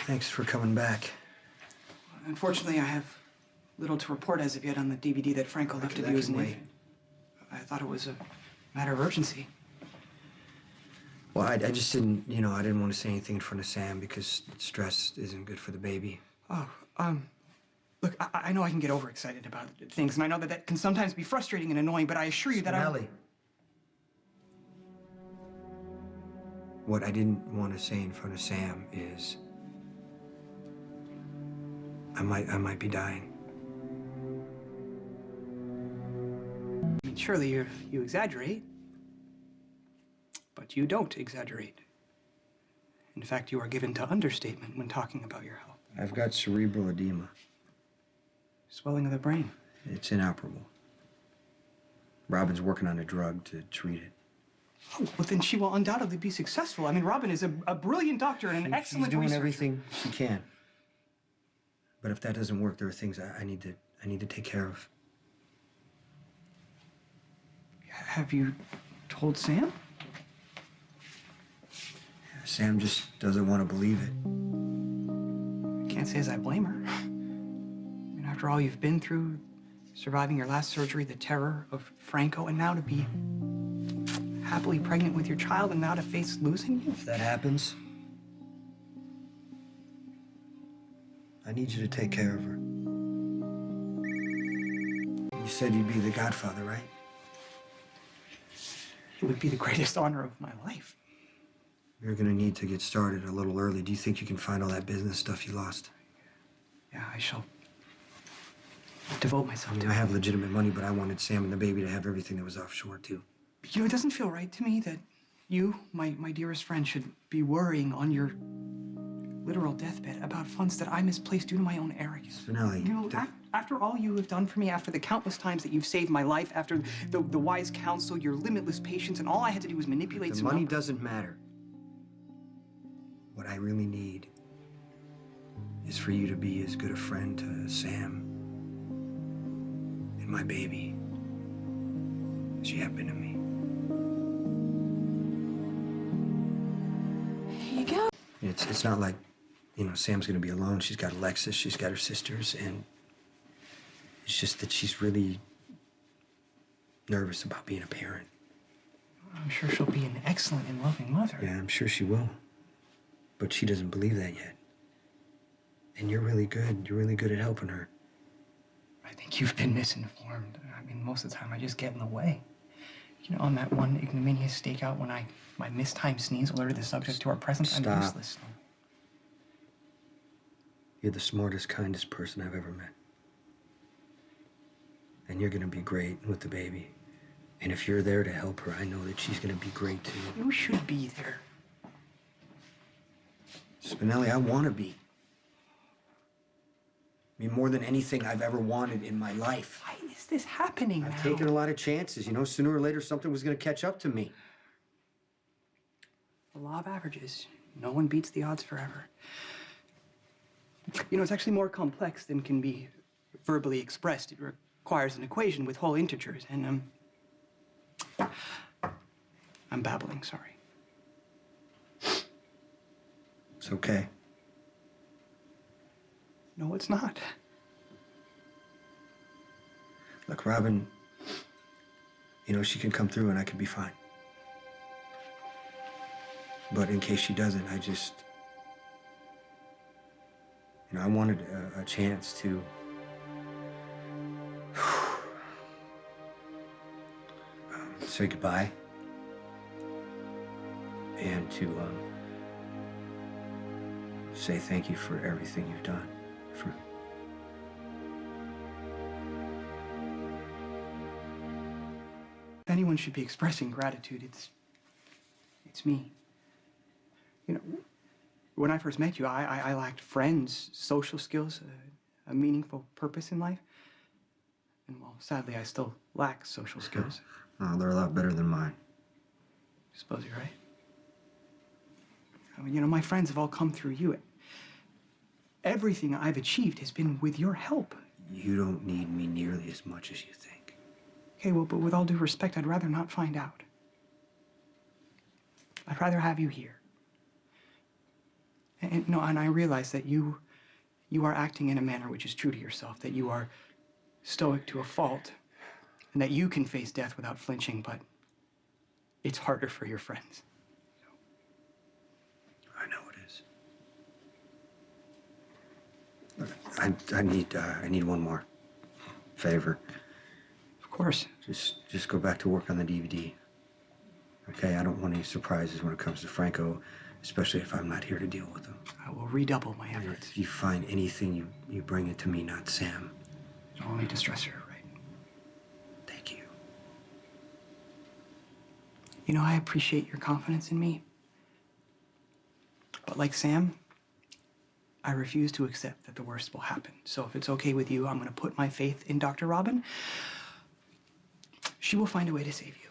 Thanks for coming back. Unfortunately, I have little to report as of yet on the DVD that Franco left of you as an infant. I thought it was a matter of urgency. Well, I just didn't, I didn't want to say anything in front of Sam because stress isn't good for the baby. Look, I know I can get overexcited about things, and I know that can sometimes be frustrating and annoying, but I assure you that Spinelli. What I didn't want to say in front of Sam is I might be dying. I mean, surely you exaggerate, but you don't exaggerate. In fact, you are given to understatement when talking about your health. I've got cerebral edema. Swelling of the brain. It's inoperable. Robin's working on a drug to treat it. Oh, well, then she will undoubtedly be successful. I mean, Robin is a brilliant doctor and an excellent She's doing researcher. everything she can. But if that doesn't work, there are things I need to take care of. Have you told Sam? Sam just doesn't want to believe it. I can't say as I blame her. I mean, after all you've been through, surviving your last surgery, the terror of Franco, and now to be happily pregnant with your child and now to face losing you? If that happens, I need you to take care of her. You said you'd be the godfather, right? It would be the greatest honor of my life. You're gonna need to get started a little early. Do you think you can find all that business stuff you lost? Yeah, I shall devote myself to I it. have legitimate money, but I wanted Sam and the baby to have everything that was offshore, too. You know, it doesn't feel right to me that you, my dearest friend, should be worrying on your literal deathbed about funds that I misplaced due to my own arrogance. Spinelli. You know, after all you have done for me, after the countless times that you've saved my life, after the wise counsel, your limitless patience, and all I had to do was manipulate The some money numbers. doesn't matter. What I really need is for you to be as good a friend to Sam and my baby as you have been to me. Here you go. It's not like, Sam's gonna be alone. She's got Alexis, she's got her sisters, and it's just that she's really nervous about being a parent. I'm sure she'll be an excellent and loving mother. Yeah, I'm sure she will. But she doesn't believe that yet. And you're really good. You're really good at helping her. I think you've been misinformed. I mean, most of the time I just get in the way. You know, on that one ignominious stakeout when my mistimed sneeze alerted the subject to our presence, I'm Stop. useless. You're the smartest, kindest person I've ever met. And you're gonna be great with the baby. And if you're there to help her, I know that she's gonna be great too. You should be there. Spinelli, I wanna be. I mean, more than anything I've ever wanted in my life. Why is this happening now? I've taken a lot of chances. Sooner or later something was gonna catch up to me. The law of averages. No one beats the odds forever. You know, it's actually more complex than can be verbally expressed. It requires an equation with whole integers, and, I'm babbling, sorry. It's okay. No, it's not. Look, Robin, she can come through and I can be fine. But in case she doesn't, I wanted a chance to say goodbye and to say thank you for everything you've done. If anyone should be expressing gratitude, it's me. You know, when I first met you, I lacked friends, social skills, a meaningful purpose in life. And, well, sadly, I still lack social skills. Oh, they're a lot better than mine. I suppose you're right. I mean, my friends have all come through you. Everything I've achieved has been with your help. You don't need me nearly as much as you think. Okay, well, but with all due respect, I'd rather not find out. I'd rather have you here. And no, and I realize that you are acting in a manner which is true to yourself, that you are stoic to a fault, and that you can face death without flinching, but it's harder for your friends. I know it is. I need one more favor. Of course. Just go back to work on the DVD. Okay, I don't want any surprises when it comes to Franco, especially if I'm not here to deal with them. I will redouble my efforts. If you find anything, you bring it to me, not Sam. It'll only distress her, right? Thank you. You know, I appreciate your confidence in me. But like Sam, I refuse to accept that the worst will happen. So if it's okay with you, I'm going to put my faith in Dr. Robin. She will find a way to save you.